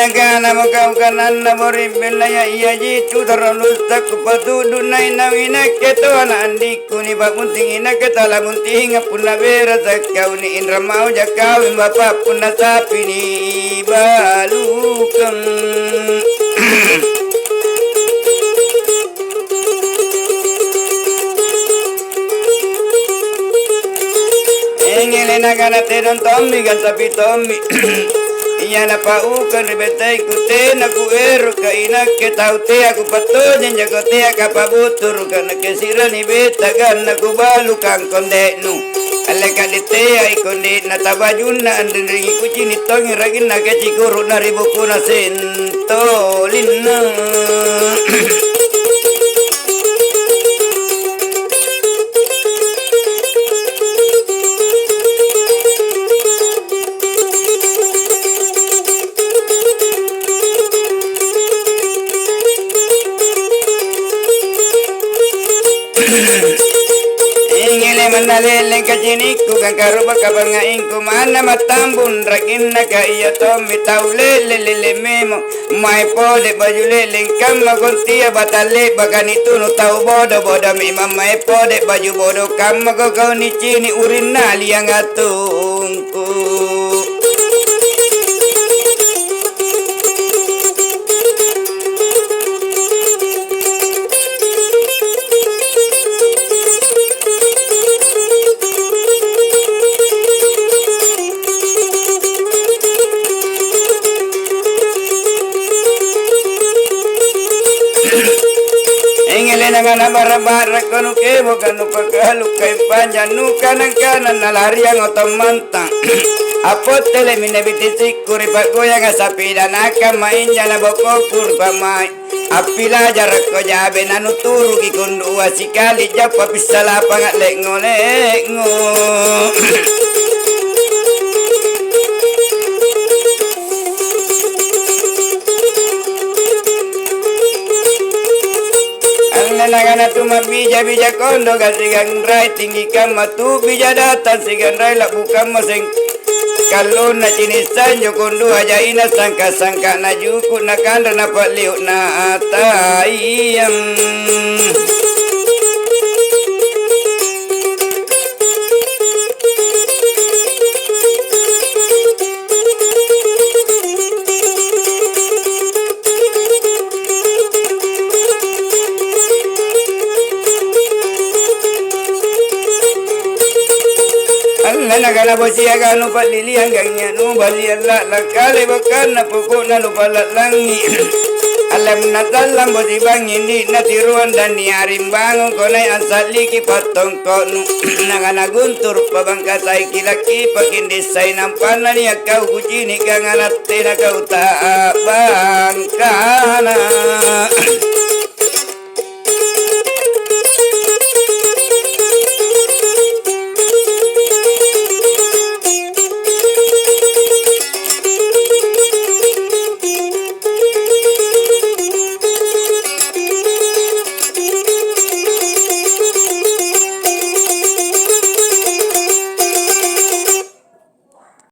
Nagana makawanan na moribil na iya jitu taranus takupatu dunay na winaketo na andi kuni bagunting inaketala munting apuna vera sakau ni indramau jakau bapa puna sapi ni balukang engele nagana teron tommi gan sapi tommi iya na paukan ribetai kute na kuero kaina ke taute aku patonya jagote akapabutur kana kesira ni beta ganna kubalu kang konde nu ale kadite ai konde na tabajuna andri kuci ni tongi ragin na ke cikuru na ribuku na sentolina manaleleng kajiniku kang karuba kabangain ko mana matambun ragin na kaya tomi taulele lele memo mai pode bajuleleng kama kontia batale baganito no tau bodo bodo mima mai pode baju bodo kama kau ni cini urin nali yang atungku ngana bara-bara kono kebo kanu pagalu kai panjanu kanan nalariang otomantang apot tele minebiti sikuri pagoyang sapi dan akam main jana boko purba mai apila jarak ko jabe nanu turu ki kundu wasikali japa pisala pangat lengo nagana tuma bija kondo gasigan rai tinggi kama tu bija datang sigan rai la bukan maseng kalau na cinisan jo kondo aja ina sangka na juku na kanda na paliu na atayam nagana bosia ganu palili hanggang nu bali alla lakale bakan na puko na lupalat langi alam natalam bosi bangin di natiruan dan niarim bangun konai ansali ki patong konu nagana guntur pabangkasai kilaki pakin desai nampana ni kau kucini kanganat tena kau tak bangkana